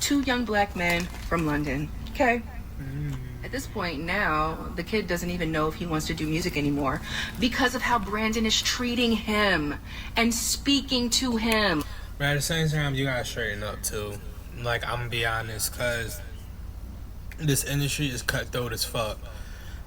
2 young black men from London, okay? At this point now, the kid doesn't even know if he wants to do music anymore because of how Brandon is treating him and speaking to him. But at the same time, you gotta straighten up too. Like, I'm gonna be honest, cause this industry is cutthroat as fuck.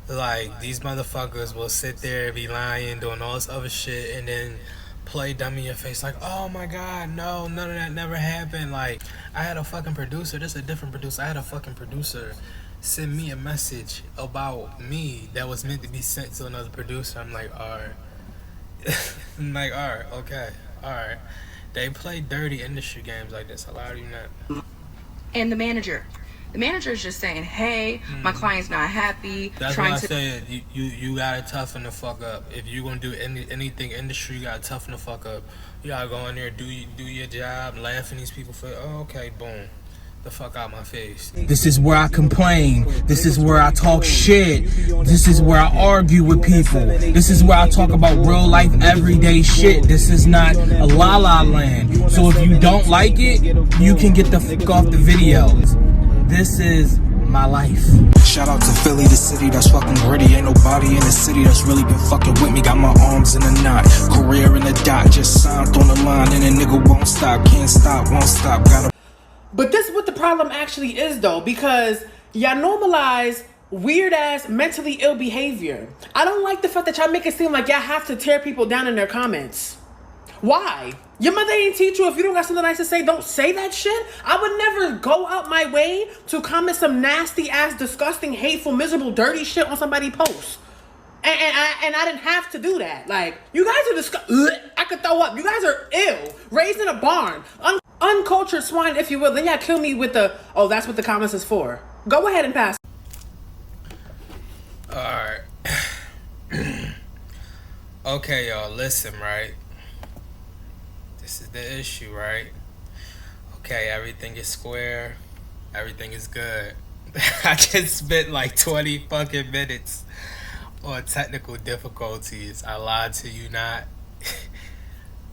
Like, these motherfuckers will sit there, be lying, doing all this other shit, and then play dumb in your face like, oh my god, no, none of that never happened. Like, I had a fucking producer, this is a different producer, I had a fucking producer send me a message about me that was meant to be sent to another producer. I'm like, alright. I'm like, alright, okay, alright. They play dirty industry games like this. A lot of you not. And the manager is just saying, hey, my client's not happy. That's why I said you gotta toughen the fuck up. If you gonna do anything industry, you gotta toughen the fuck up. You gotta go in there, do your job, laugh at these people for, oh, okay, boom. The fuck out my face. This is where I complain. This is where I talk shit. This is where I argue with people. This is where I talk about real life, everyday shit. This is not a la la land. So if you don't like it, you can get the fuck off the videos. This is my life. Shout out to Philly, the city that's fucking gritty. Ain't nobody in the city that's really been fucking with me. Got my arms in a knot, career in a dot. Just signed on the line and a nigga won't stop. Can't stop, won't stop. Gotta. But this is what the problem actually is, though, because y'all normalize weird-ass, mentally ill behavior. I don't like the fact that y'all make it seem like y'all have to tear people down in their comments. Why? Your mother ain't teach you if you don't got something nice to say, don't say that shit? I would never go out my way to comment some nasty-ass, disgusting, hateful, miserable, dirty shit on somebody's post. And I didn't have to do that. Like, you guys are disgusting. I could throw up. You guys are ill. Raised in a barn. Uncultured swine, if you will. Then y'all kill me with the, oh, that's what the comments is for. Go ahead and pass. Alright. Okay, y'all, listen, right? This is the issue, right? Okay, everything is square. Everything is good. I just spent like 20 fucking minutes on technical difficulties. I lied to you not.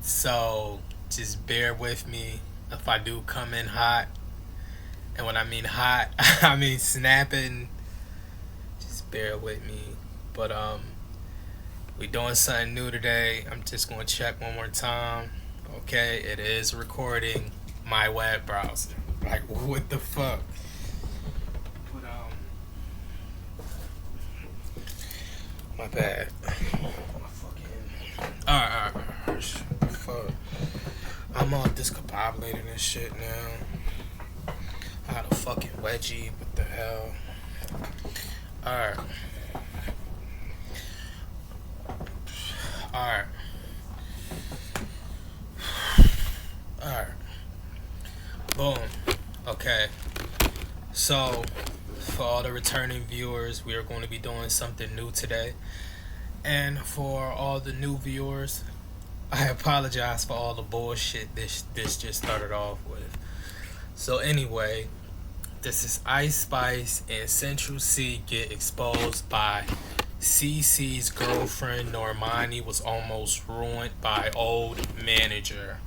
So, just bear with me if I do come in hot. And when I mean hot, I mean snapping. Just bear with me. But we doing something new today. I'm just gonna check one more time. Okay, it is recording my web browser. Like, what the fuck? But my bad. Alright. Fuck. I'm all discombobulated and shit now. I had a fucking wedgie. What the hell? Alright. Boom. Okay. So, for all the returning viewers, we are going to be doing something new today. And for all the new viewers, I apologize for all the bullshit this just started off with. So anyway, this is Ice Spice and Central Cee get exposed by C.Cee's girlfriend Normani was almost ruined by old manager.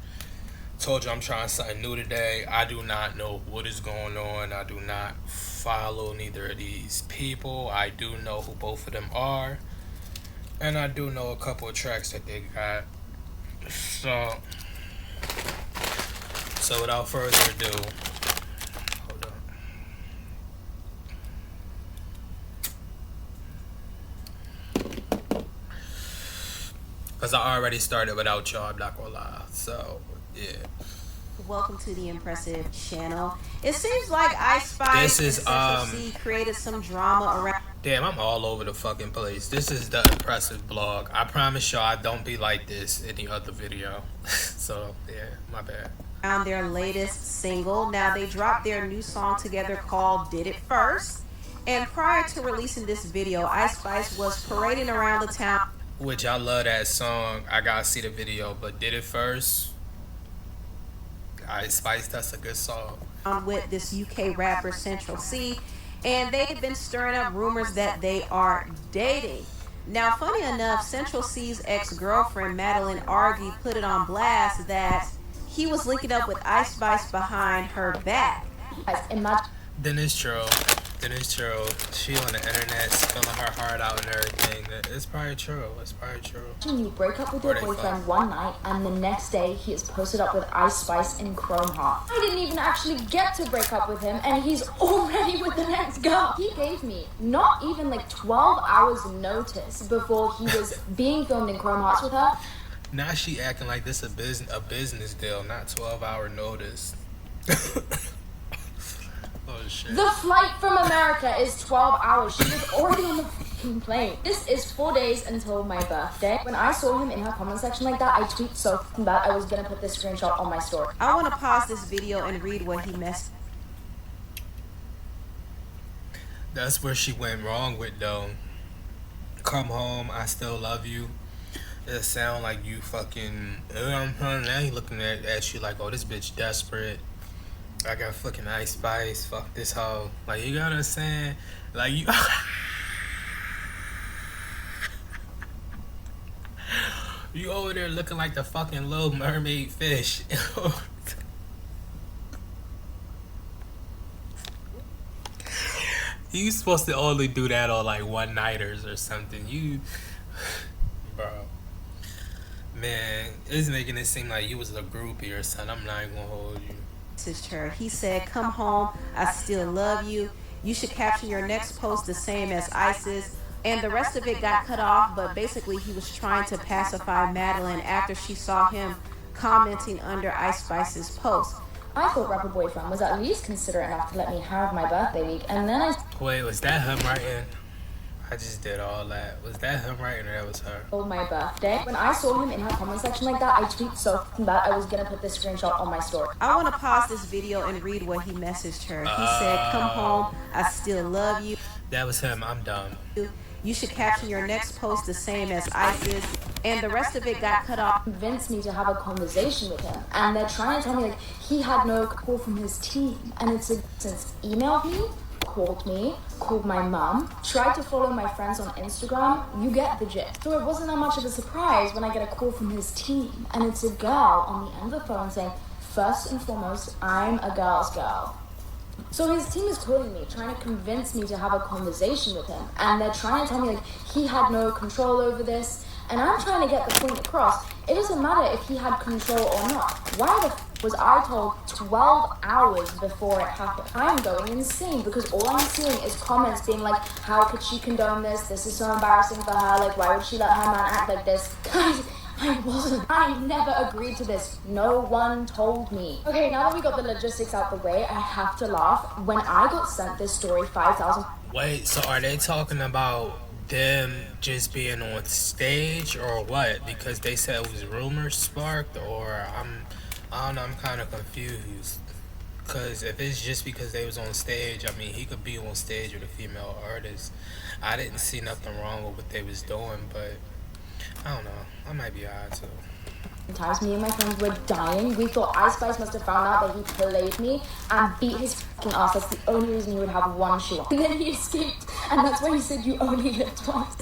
Told you I'm trying something new today. I do not know what is going on. I do not follow neither of these people. I do know who both of them are. And I do know a couple of tracks that they got. So without further ado, hold on. Because I already started without y'all, I'm not gonna lie. So, yeah. Welcome to the impressive channel. It seems like Ice Spice and Central Cee created some drama around. Damn, I'm all over the fucking place. This is the impressive blog. I promise y'all I don't be like this any other video. So, yeah, my bad. Around their latest single. Now, they dropped their new song together called Did It First. And prior to releasing this video, Ice Spice was parading around the town. Which I love that song. I gotta see the video, but Did It First. Ice Spice, that's a good song. With this UK rapper Central Cee, and they've been stirring up rumors that they are dating. Now, funny enough, Central Cee's ex-girlfriend Madeline Argy put it on blast that he was linking up with Ice Spice behind her back. Guys, imagine Then it's true. Then it's true. She on the internet spilling her heart out and everything. It's probably true. It's probably true. you break up with Or your they boyfriend fuck. one night and the next day he is posted up with Ice Spice in Chrome Heart. I didn't even actually get to break up with him and he's already with the next girl. He gave me not even like 12 hours notice before he was being filmed in Chrome Hearts with her. Now she acting like this a business deal, not 12-hour notice. Oh shit. The flight from America is 12 hours. She was already on the fucking plane. This is 4 days until my birthday. When I saw him in her comment section like that, I tweaked so fucking bad I was gonna put this screenshot on my story. I want to pause this video and read what he messed. That's where she went wrong with though. Come home, I still love you. It sound like you fucking. Now he looking at you like, oh, this bitch desperate. I got fucking Ice Spice. Fuck this hoe. Like, you know what I'm saying? Like, you. You over there looking like the fucking Little Mermaid fish. You supposed to only do that on like one-nighters or something. You. Bro. Man, it's making it seem like you was a groupie or something. I'm not even gonna hold you. Her. He said, "Come home, I still love you. You should caption your next post the same as Ice's." And the rest of it got cut off, but basically he was trying to pacify Madeline after she saw him commenting under Ice Spice's post. I thought rapper boyfriend was at least considerate enough to let me have my birthday week, and then I Wait, was that him writing? I just did all that. Was that him writing or that was her? told my birthday. When I saw him in her comment section like that, I tweaked so fucking bad I was gonna put this screenshot on my story. I want to pause this video and read what he messaged her. He said, "Come home, I still love you. That was him. I'm done. You should caption your next post the same as Ice's." And the rest of it got cut off. Convinced me to have a conversation with him, and they're trying to tell me like he had no call from his team, and it's since emailed me, called me, called my mum, tried to follow my friends on Instagram. You get the gist. So it wasn't that much of a surprise when I get a call from his team, and it's a girl on the end of the phone saying, first and foremost, I'm a girl's girl. So his team is calling me, trying to convince me to have a conversation with him, and they're trying to tell me like he had no control over this. And I'm trying to get the point across. It doesn't matter if he had control or not. Why the f was I told 12 hours before it happened? I'm going insane because all I'm seeing is comments being like, how could she condone this? This is so embarrassing for her. Like, why would she let her man act like this? Guys, I wasn't. I never agreed to this. No one told me. Okay, now that we got the logistics out the way, I have to laugh. When I got sent this story 5,000... Wait, so are they talking about them just being on stage or what? Because they said it was rumors sparked, or I don't know, I'm kind of confused. Because if it's just because they was on stage, I mean, he could be on stage with a female artist. I didn't see nothing wrong with what they was doing, but I don't know, I might be odd too. Times me and my friends were dying. We thought Ice Spice must have found out that he played me and beat his fucking ass. That's the only reason he would have one shoe on. And then he escaped, and that's when he said you only live twice.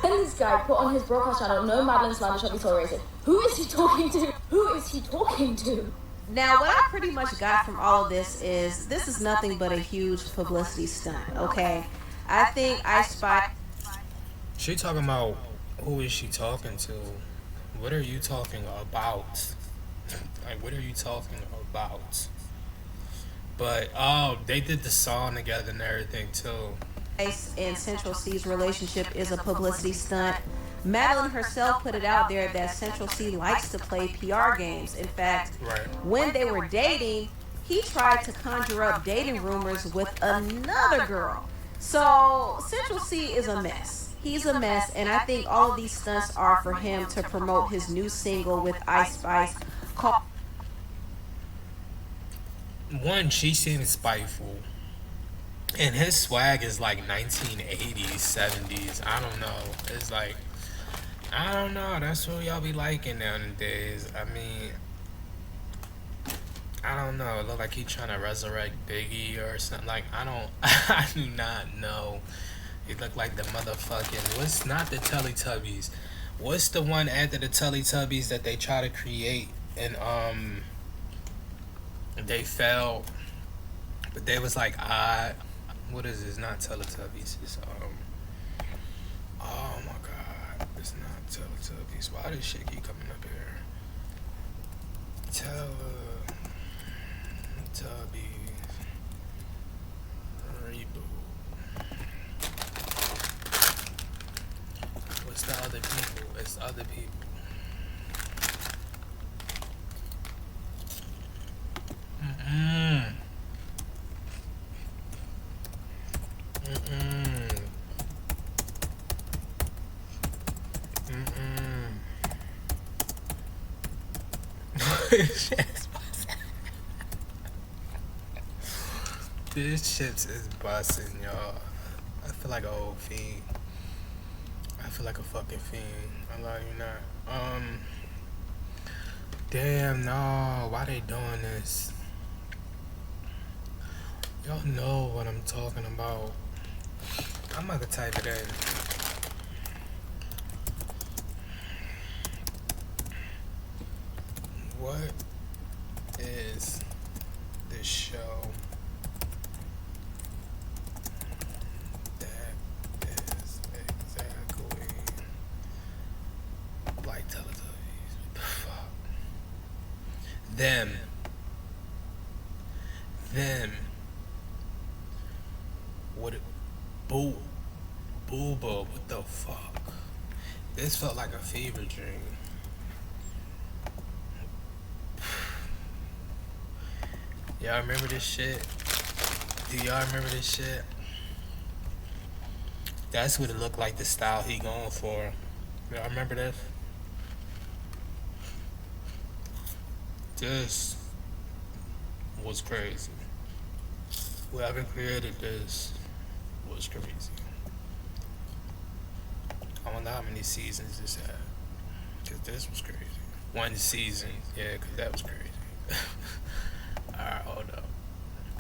Then this guy put on his broadcast channel, no Madeline slander shall be tolerated. Who is he talking to? Who is he talking to? Now, what I pretty much got from all of this is nothing but a huge publicity stunt, okay? I think Ice Spice... She talking about, who is she talking to? What are you talking about? Like, what are you talking about? But, oh, they did the song together and everything, too. Spice and Central Cee's relationship is a publicity stunt. Madeline herself put it out there that Central Cee likes to play PR games. In fact, when they were dating, he tried to conjure up dating rumors with another girl. So, Central Cee is a mess. He's a mess, and I think all of these stunts are for him to promote his new single with Ice Spice called... One, she seems spiteful. And his swag is like 1980s, 70s. I don't know. It's like, I don't know. That's what y'all be liking nowadays. I mean, I don't know. It look like he trying to resurrect Biggie or something. Like, I do not know. He look like the motherfucking, what's not the Teletubbies? What's the one after the Teletubbies that they try to create and they fell? But they was like, what is this? Not Teletubbies. It's oh my god, it's not Teletubbies. Why does shit keep coming up here? Teletubbies reboot. What's the other people? It's other people. These chips is busting, y'all. I feel like an old fiend. I feel like a fucking fiend. I love you not. Damn, no. Why they doing this? Y'all know what I'm talking about. I'm about to type it in. What is this show that is exactly like Teletubbies? What the fuck? Them. What it, Booba, what the fuck? This felt like a fever dream. Y'all remember this shit? Do y'all remember this shit? That's what it looked like, the style he going for. Y'all remember this? This was crazy. Whoever created this was crazy. I wonder how many seasons this had. Cause this was crazy. 1 season, yeah, cause that was crazy. Alright, hold up.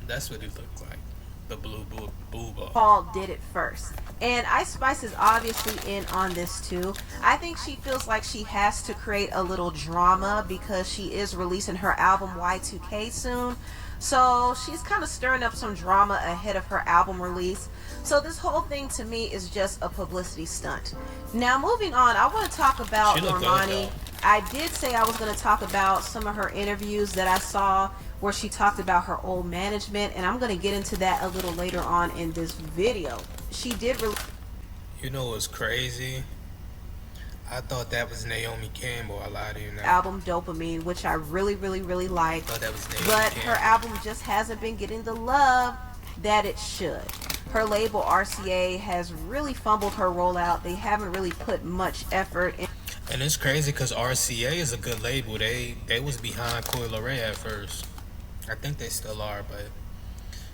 That's what it looked like. The blue booba. Paul did it first. And Ice Spice is obviously in on this too. I think she feels like she has to create a little drama because she is releasing her album Y2K soon. So she's kind of stirring up some drama ahead of her album release. So this whole thing to me is just a publicity stunt. Now moving on, I want to talk about Normani. I did say I was going to talk about some of her interviews that I saw where she talked about her old management, and I'm going to get into that a little later on in this video. She did You know what's crazy? I thought that was Naomi Campbell. I lied to you now. Album Dopamine, which I really like. I thought that was Naomi but Campbell. Her album just hasn't been getting the love that it should. Her label RCA has really fumbled her rollout. They haven't really put much effort in. And it's crazy because RCA is a good label. They was behind Coi Leray at first. I think they still are, but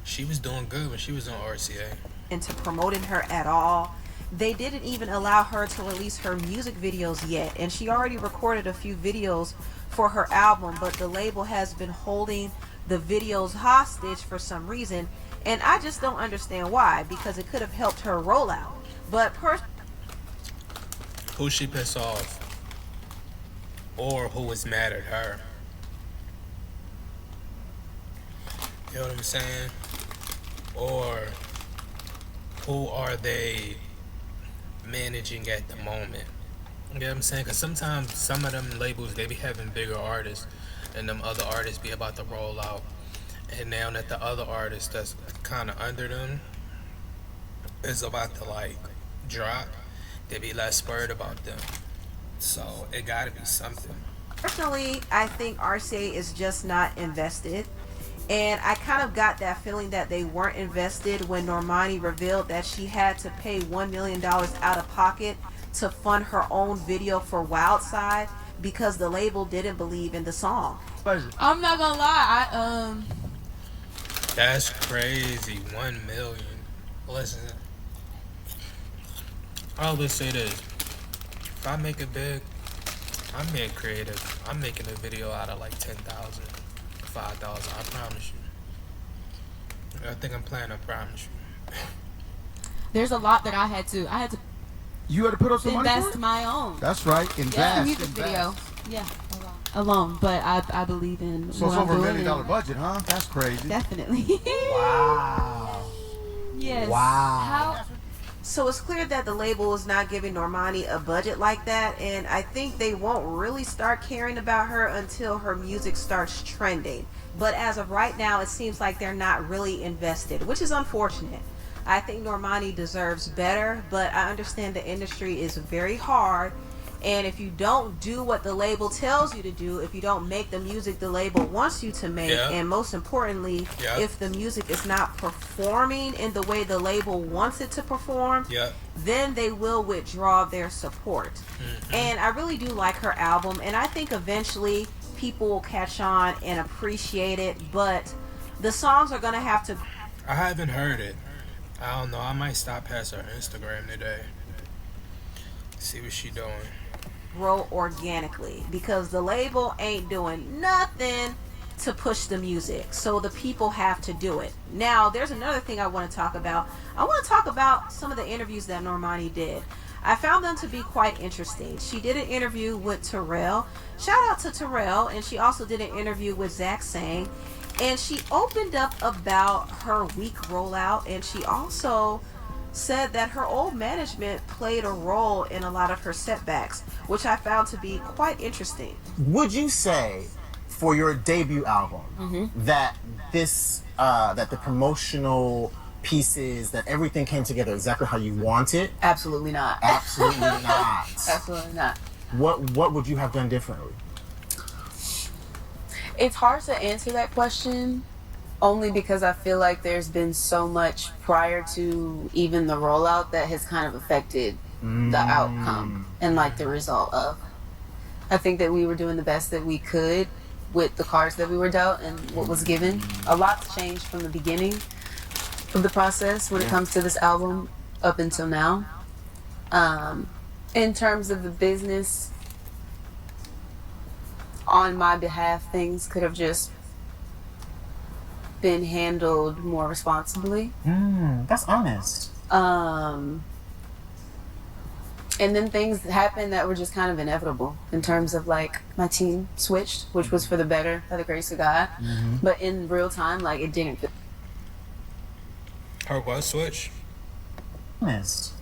she was doing good when she was on RCA. Into promoting her at all. They didn't even allow her to release her music videos yet, and she already recorded a few videos for her album, but the label has been holding the videos hostage for some reason, and I just don't understand why, because it could have helped her rollout. But who she pissed off? Or who was mad at her? You know what I'm saying? Or who are they managing at the moment? You know what I'm saying? Because sometimes some of them labels, they be having bigger artists, and them other artists be about to roll out. And now that the other artist that's kind of under them is about to like drop, they be less spurred about them. So it gotta be something. Personally, I think RCA is just not invested. And I kind of got that feeling that they weren't invested when Normani revealed that she had to pay $1 million out of pocket to fund her own video for Wild Side because the label didn't believe in the song. I'm not gonna lie, That's crazy. 1 million. Listen, I always say this. If I make it big, I'm being creative. I'm making a video out of like 10,000. 5,000, I promise you. I think I'm playing, I promise you. there's a lot that I had to You had to put up some money for invest it? my own. That's right. Invest. Music video. Yeah. alone, but I believe in So what it's I'm over $1 doing. million budget, huh? That's crazy. Definitely. Wow. Yes. Wow. So it's clear that the label is not giving Normani a budget like that, and I think they won't really start caring about her until her music starts trending. But as of right now, it seems like they're not really invested, which is unfortunate. I think Normani deserves better, but I understand the industry is very hard, and if you don't do what the label tells you to do, if you don't make the music the label wants you to make, and most importantly, if the music is not performing in the way the label wants it to perform, then they will withdraw their support. And I really do like her album, and I think eventually people will catch on and appreciate it, but the songs are gonna have to... I haven't heard it. I don't know. I might stop past her Instagram today. See what she doing. grow organically, because the label ain't doing nothing to push the music, so the people have to do it. Now there's another thing I want to talk about. I want to talk about some of the interviews that Normani did. I found them to be quite interesting. She did an interview with Terrell. Shout out to Terrell. And she also did an interview with Zach Sang, and she opened up about her week rollout, and she also said that her old management played a role in a lot of her setbacks, which I found to be quite interesting. Would you say, for your debut album, that this, that the promotional pieces, that everything came together exactly how you wanted? Absolutely not. Absolutely not. Absolutely not. What would you have done differently? It's hard to answer that question, only because I feel like there's been so much prior to even the rollout that has kind of affected the outcome and like the result of. I think that we were doing the best that we could with the cards that we were dealt and what was given. A lot's changed from the beginning of the process when it comes to this album up until now. In terms of the business, on my behalf, things could have just been handled more responsibly. That's honest. And then things happened that were just kind of inevitable in terms of like my team switched, which was for the better, by the grace of God. But in real time, like it didn't. Her what switch? Honest.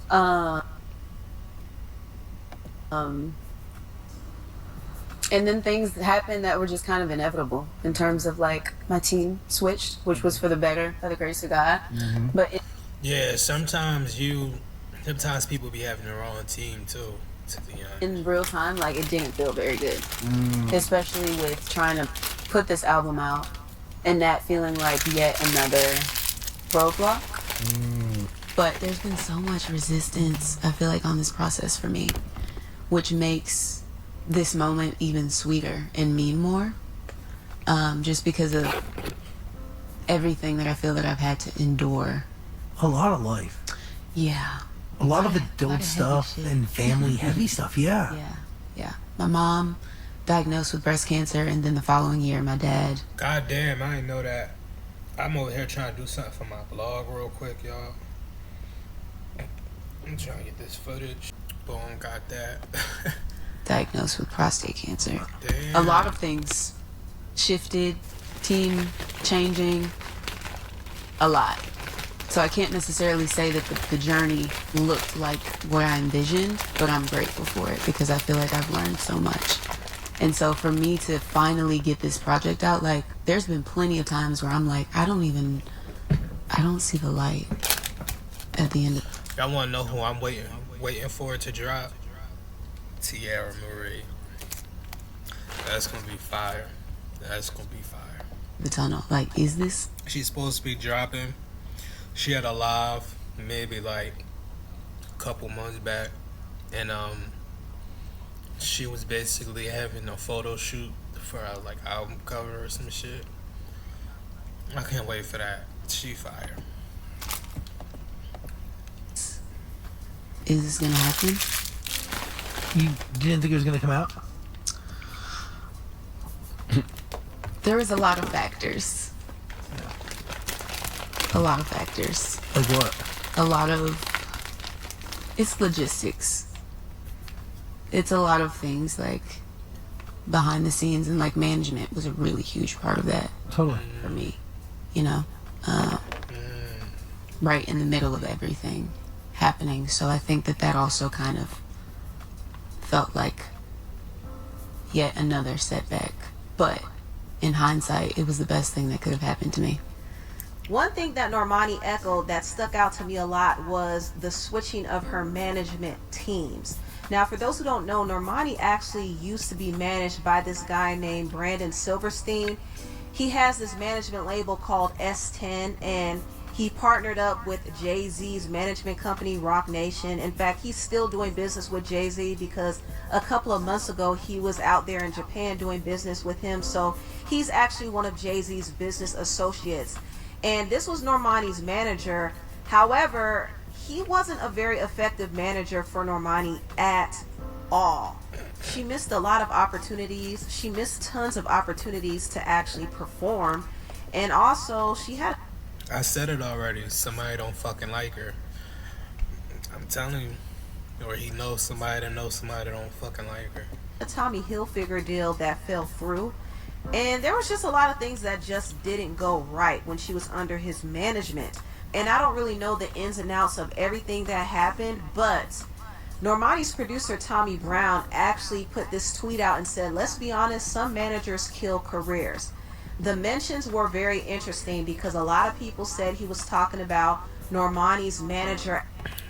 And then things happened that were just kind of inevitable in terms of like my team switched, which was for the better, by the grace of God. But yeah, sometimes people be having their own team too, to be honest. In real time, like it didn't feel very good, especially with trying to put this album out and that feeling like yet another roadblock. But there's been so much resistance, I feel like, on this process for me, which makes this moment even sweeter and mean more, just because of everything that I feel that I've had to endure. A lot of life. Yeah. A lot of adult stuff and family heavy stuff, yeah. Yeah. My mom diagnosed with breast cancer, and then the following year, my dad. God damn, I didn't know that. I'm over here trying to do something for my blog real quick, y'all. I'm trying to get this footage. Boom, got that. Diagnosed with prostate cancer. Damn. A lot of things shifted, team changing, a lot. So I can't necessarily say that the journey looked like where I envisioned, but I'm grateful for it because I feel like I've learned so much. And so for me to finally get this project out, like there's been plenty of times where I'm like, I don't see the light at the end of it. Y'all want to know who I'm waiting for it to drop? Tiara Marie. That's gonna be fire. That's gonna be fire. The tunnel. Like, is this? She's supposed to be dropping. She had a live maybe like a couple months back, and she was basically having a photo shoot for her like album cover or some shit. I can't wait for that. She fire. Is this gonna happen? You didn't think it was gonna come out? There is a lot of factors. A lot of factors. Like what? It's logistics. It's a lot of things. Like, behind the scenes and like management was a really huge part of that. Totally. For me, you know, right in the middle of everything happening. So I think that also kind of felt like yet another setback. But in hindsight, it was the best thing that could have happened to me. One thing that Normani echoed that stuck out to me a lot was the switching of her management teams. Now, for those who don't know, Normani actually used to be managed by this guy named Brandon Silverstein. He has this management label called S10, and he partnered up with Jay-Z's management company, Rock Nation. In fact, he's still doing business with Jay-Z because a couple of months ago, he was out there in Japan doing business with him. So he's actually one of Jay-Z's business associates. And this was Normani's manager. However, he wasn't a very effective manager for Normani at all. She missed a lot of opportunities. She missed tons of opportunities to actually perform. And also, she had... I said it already. Somebody don't fucking like her. I'm telling you. Or he knows somebody that knows somebody that don't fucking like her. a Tommy Hilfiger deal that fell through. And there was just a lot of things that just didn't go right when she was under his management. And I don't really know the ins and outs of everything that happened, but Normani's producer Tommy Brown actually put this tweet out and said, let's be honest, some managers kill careers. The mentions were very interesting because a lot of people said he was talking about Normani's manager.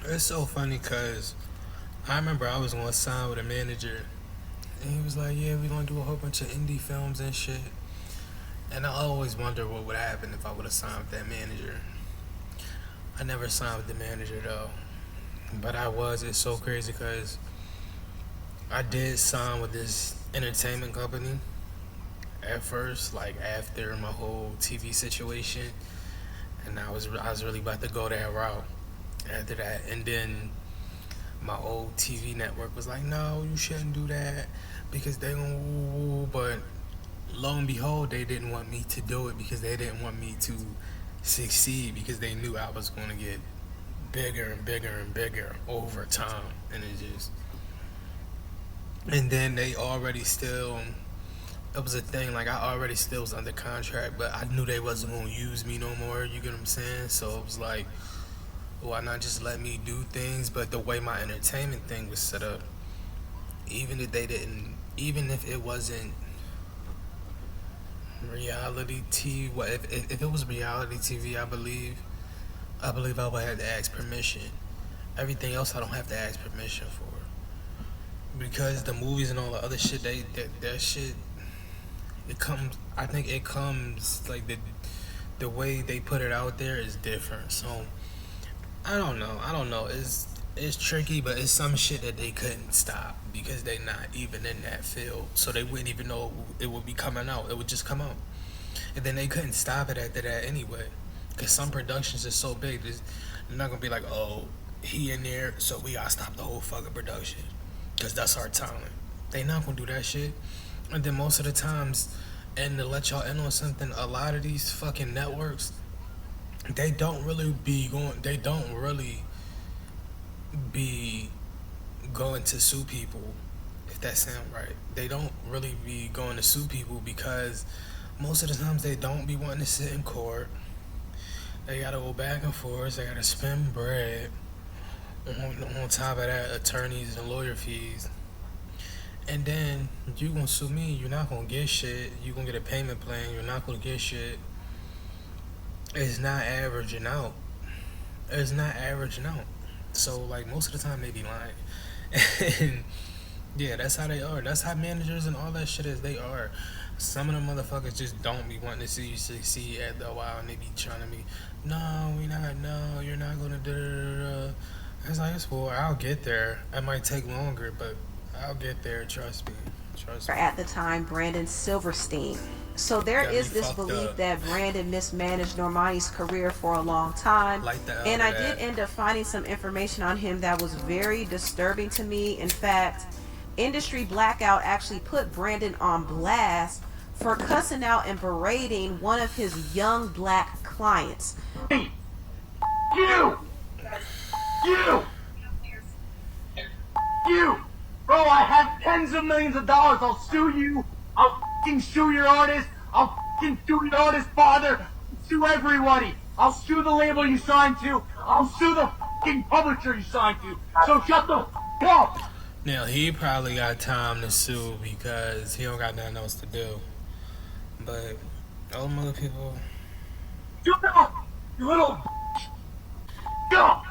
It's so funny because I remember I was going to sign with a manager and he was like, yeah, we're going to do a whole bunch of indie films and shit. And I always wonder what would happen if I would have signed with that manager. I never signed with the manager though. But it's so crazy because I did sign with this entertainment company at first, like after my whole TV situation, and I was really about to go that route after that, and then my old TV network was like, no, you shouldn't do that because they gonna woo. But lo and behold, they didn't want me to do it because they didn't want me to succeed because they knew I was going to get bigger and bigger and bigger over time. And then they already still, it was a thing, like I already still was under contract, but I knew they wasn't going to use me no more, you get what I'm saying? So it was like, why not just let me do things? But the way my entertainment thing was set up, even if it wasn't reality TV, if it was reality TV, I believe I would have to ask permission. Everything else I don't have to ask permission for, because the movies and all the other shit, that shit, it comes. I think it comes like the way they put it out there is different. So I don't know. It's tricky, but it's some shit that they couldn't stop because they not even in that field, so they wouldn't even know it would be coming out. It would just come out, and then they couldn't stop it after that anyway. Because some productions are so big, they're not gonna be like, oh, he in there, so we gotta stop the whole fucking production because that's our talent. They not gonna do that shit. And then most of the times, and to let y'all in on something, a lot of these fucking networks, they don't really be going to sue people, if that sound right. They don't really be going to sue people because most of the times they don't be wanting to sit in court. They gotta go back and forth, they gotta spend bread. On top of that, attorneys and lawyer fees. And then you gonna sue me, you're not gonna get shit. You gonna get a payment plan, you're not gonna get shit. It's not averaging out. So like most of the time they be lying. And yeah, that's how they are. That's how managers and all that shit is. They are. Some of them motherfuckers just don't be wanting to see you succeed after a while, and they be trying to be, no, you're not gonna do. It's like, it's cool, I'll get there. It might take longer, but I'll get there, trust me. At the time, Brandon Silverstein. So there is this belief that Brandon mismanaged Normani's career for a long time. And I did end up finding some information on him that was very disturbing to me. In fact, Industry Blackout actually put Brandon on blast for cussing out and berating one of his young black clients. You! Bro, I have tens of millions of dollars. I'll sue you. I'll fucking sue your artist. I'll fucking sue your artist's father. I'll sue everybody. I'll sue the label you signed to. I'll sue the fucking publisher you signed to. So shut the fuck up. Now, he probably got time to sue because he don't got nothing else to do. But all them other people, Shut up, you little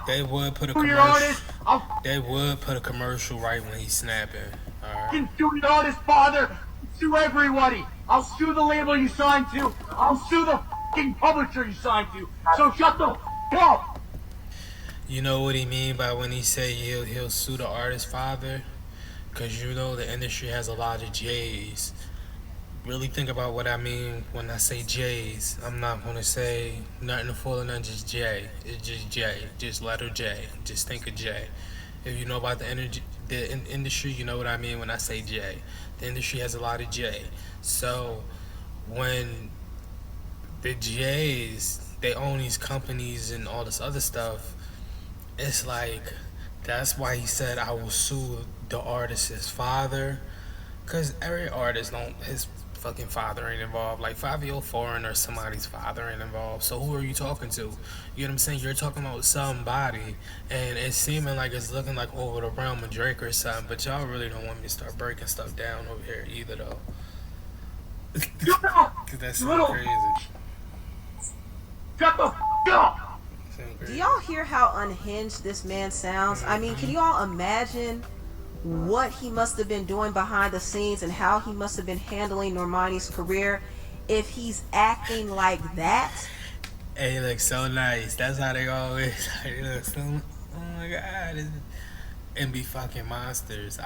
they would put a sue your commercial. artist. I'll They would put a commercial right when he's snapping. Alright. fucking sue your artist's father. I'll sue everybody. I'll sue the label you signed to. I'll sue the fucking publisher you signed to. So shut the fuck up. You know what he mean by when he say he'll sue the artist's father? Cause you know the industry has a lot of J's. Really think about what I mean when I say J's. I'm not gonna say nothing full of nothing, just J. It's just J, just letter J. Just think of J. If you know about the industry, you know what I mean when I say J. The industry has a lot of J. So when the J's, they own these companies and all this other stuff, it's like, that's why he said I will sue the artist's father. Cause every artist his fucking father ain't involved. Like Fabio Foreign or somebody's father ain't involved. So who are you talking to? You know what I'm saying? You're talking about somebody, and it's seeming like it's looking like over the realm of Drake or something. But y'all really don't want me to start breaking stuff down over here either, though. Cause that's so crazy. Shut the fuck up. Do y'all hear how unhinged this man sounds? I mean, can you all imagine what he must have been doing behind the scenes and how he must have been handling Normani's career if he's acting like that? Hey, he looks so nice. That's how they always like, they look so, oh my god, and be fucking monsters.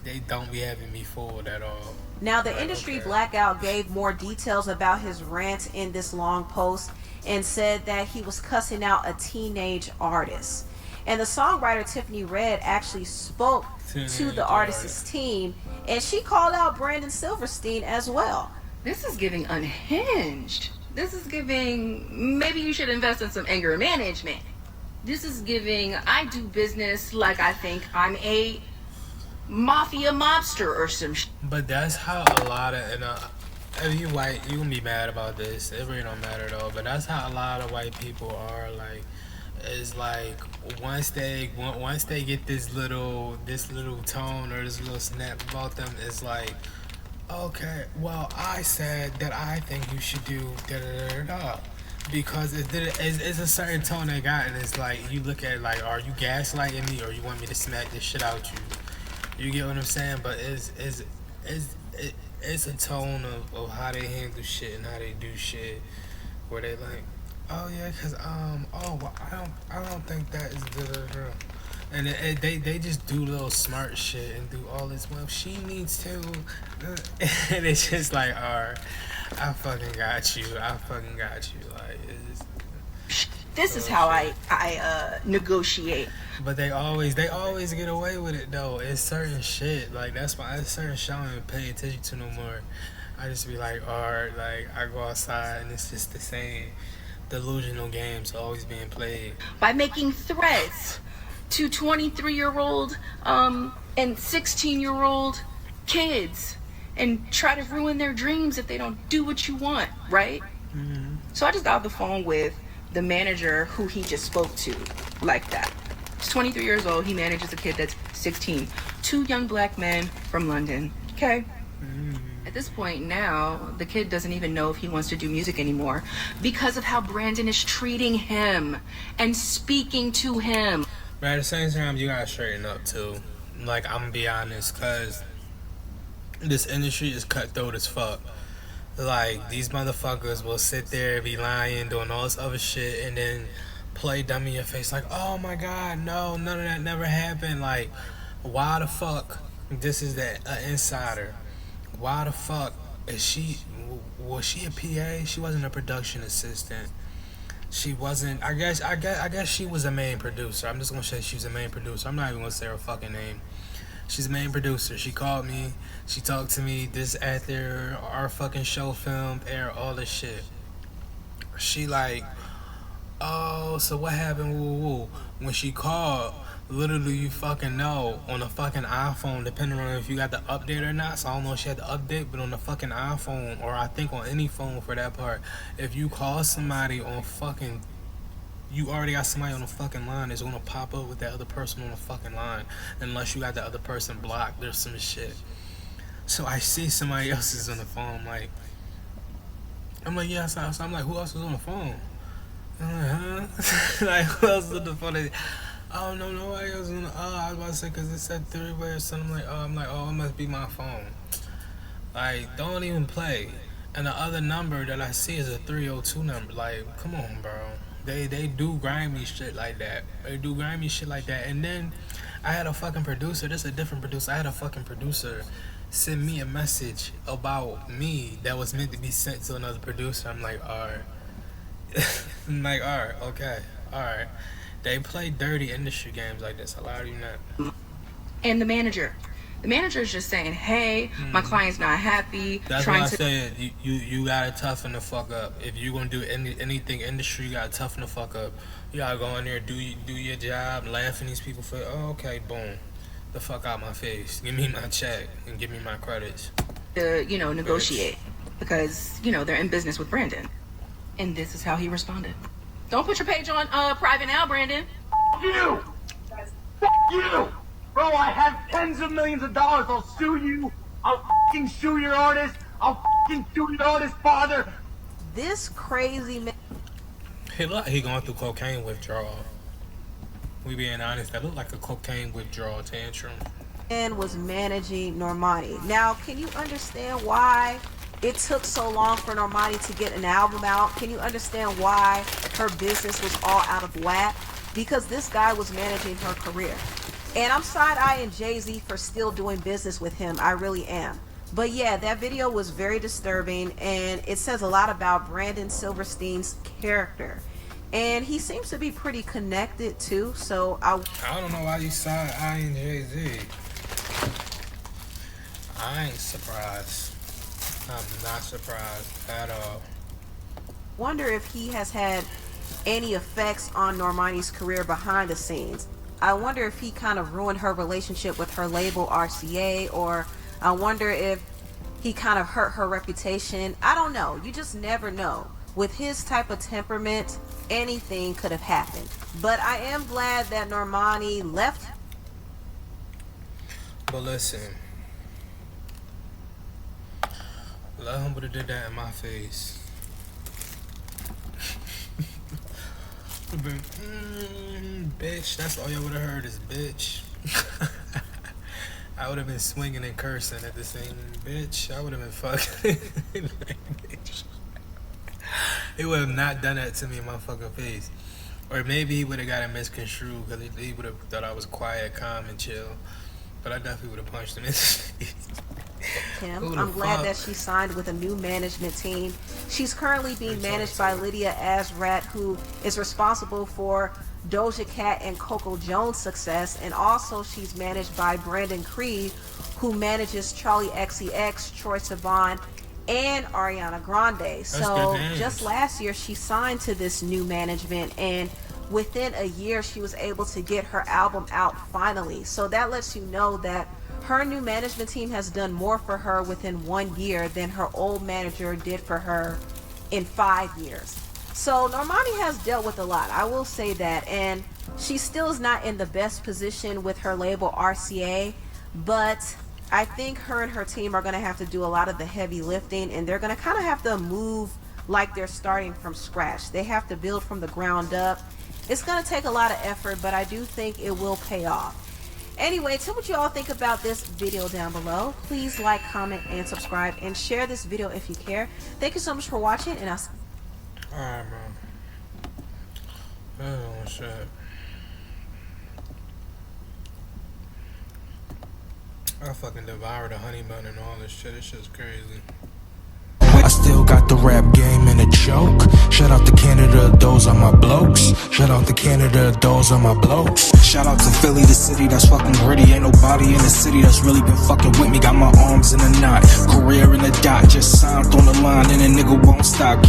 They don't be having me fooled at all. Now, the industry blackout gave more details about his rant in this long post and said that he was cussing out a teenage artist. And the songwriter Tiffany Red actually spoke to the artist's team, and she called out Brandon Silverstein as well. This is giving unhinged. This is giving, maybe you should invest in some anger management. This is giving, I do business like I think I'm a mafia mobster or some shit. But that's how a lot of, if you white, you gonna be mad about this. It really don't matter though. But that's how a lot of white people are. Like, it's like once they get this little tone or this little snap about them, it's like, okay, well, I said that I think you should do da da da da, because it's a certain tone they got, and it's like you look at it like, are you gaslighting me or you want me to smack this shit out you? You get what I'm saying? But it's a tone of how they handle shit and how they do shit, where they like, oh yeah, cause oh well, I don't think that is da. And they just do little smart shit and do all this. Well, she needs to, and it's just like, alright, I fucking got you. Like, this is how I negotiate. But they always get away with it though. It's certain shit, like that's why it's certain shit I don't even pay attention to no more. I just be like, alright, like I go outside and it's just the same delusional games always being played. By making threats to 23-year-old and 16-year-old kids and try to ruin their dreams if they don't do what you want, right? Mm-hmm. So I just got off the phone with the manager who he just spoke to like that. He's 23 years old. He manages a kid that's 16. 2 young black men from London. Okay? At this point now, the kid doesn't even know if he wants to do music anymore because of how Brandon is treating him and speaking to him. But at the same time, you gotta straighten up too. Like, I'm gonna be honest, cause this industry is cutthroat as fuck. Like, these motherfuckers will sit there, be lying, doing all this other shit, and then play dumb in your face like, oh my god, no, none of that never happened. Like, why the fuck, this is that insider, why the fuck was she a PA? She wasn't a production assistant. She wasn't, I guess she was a main producer. I'm just gonna say she was a main producer. I'm not even gonna say her fucking name. She's a main producer. She called me, she talked to me this after our fucking show filmed, air, all this shit. She like, oh, so what happened? Woo. When she called, literally you fucking know on a fucking iPhone, depending on if you got the update or not. So I don't know if she had the update, but on the fucking iPhone, or I think on any phone for that part, if you call somebody on fucking, you already got somebody on the fucking line, it's gonna pop up with that other person on the fucking line, unless you got the other person blocked. There's some shit. So I see somebody else is on the phone. I'm like, yeah. So I'm like, who else is on the phone? I'm like, huh? Like, who else is on the phone? Oh no, nobody else on the. I was about to say because it said 3-way or something. I'm like, oh, it must be my phone. Like, don't even play. And the other number that I see is a 302 number. Like, come on, bro. They do grimy shit like that. They do grimy shit like that. And then I had a fucking producer. This is a different producer. I had a fucking producer send me a message about me that was meant to be sent to another producer. I'm like, alright. I'm like, alright, okay, alright. They play dirty industry games like this. A lot of you not. And the manager is just saying, hey, my client's not happy. That's why I said you gotta toughen the fuck up. If you gonna do anything industry, you gotta toughen the fuck up. You gotta go in there, do your job, laugh in these people for, oh, okay, boom, the fuck out my face. Give me my check and give me my credits. To negotiate, because they're in business with Brandon, and this is how he responded. Don't put your page on private now, Brandon. F you! F you! Bro, I have tens of millions of dollars. I'll sue you. I'll fucking sue your artist. I'll fucking sue your artist father. This crazy man. He going through cocaine withdrawal. We being honest, that looked like a cocaine withdrawal tantrum. And was managing Normani. Now, can you understand why it took so long for Normani to get an album out? Can you understand why her business was all out of whack? Because this guy was managing her career. And I'm side-eyeing Jay-Z for still doing business with him. I really am. But yeah, that video was very disturbing, and it says a lot about Brandon Silverstein's character. And he seems to be pretty connected too, so I don't know why you side-eyeing Jay-Z. I ain't surprised. I'm not surprised at all. Wonder if he has had any effects on Normani's career behind the scenes. I wonder if he kind of ruined her relationship with her label RCA, or I wonder if he kind of hurt her reputation. I don't know. You just never know. With his type of temperament, anything could have happened. But I am glad that Normani left. But listen, let him would have did that in my face. Bitch, that's all y'all would have heard is bitch. I would have been swinging and cursing at the same bitch. I would have been fucking. He would have not done that to me in my fucking face. Or maybe he would have got it misconstrued because he would have thought I was quiet, calm, and chill. But I definitely would have punched him in the face. I'm glad that she signed with a new management team. She's currently being managed by Lydia Azrat, who is responsible for Doja Cat and Coco Jones' success, and also she's managed by Brandon Creed, who manages Charlie XCX, Troye Sivan, and Ariana Grande. So just last year she signed to this new management, and within a year she was able to get her album out finally. So that lets you know that her new management team has done more for her within 1 year than her old manager did for her in 5 years. So Normani has dealt with a lot, I will say that, and she still is not in the best position with her label RCA, but I think her and her team are going to have to do a lot of the heavy lifting, and they're going to kind of have to move like they're starting from scratch. They have to build from the ground up. It's going to take a lot of effort, but I do think it will pay off. Anyway, tell what you all think about this video down below. Please like, comment, and subscribe, and share this video if you care. Thank you so much for watching, and I'll see you. Alright, bro. Oh, shit. I fucking devoured a honey bun and all this shit. This shit's crazy. I still got the rap game in a choke. Shout out to Canada, those are my blokes. Shout out to Canada, those are my blokes. Shout out to Philly, the city that's fucking gritty. Ain't nobody in the city that's really been fucking with me. Got my arms in a knot, career in a dot. Just signed on the line and a nigga won't stop.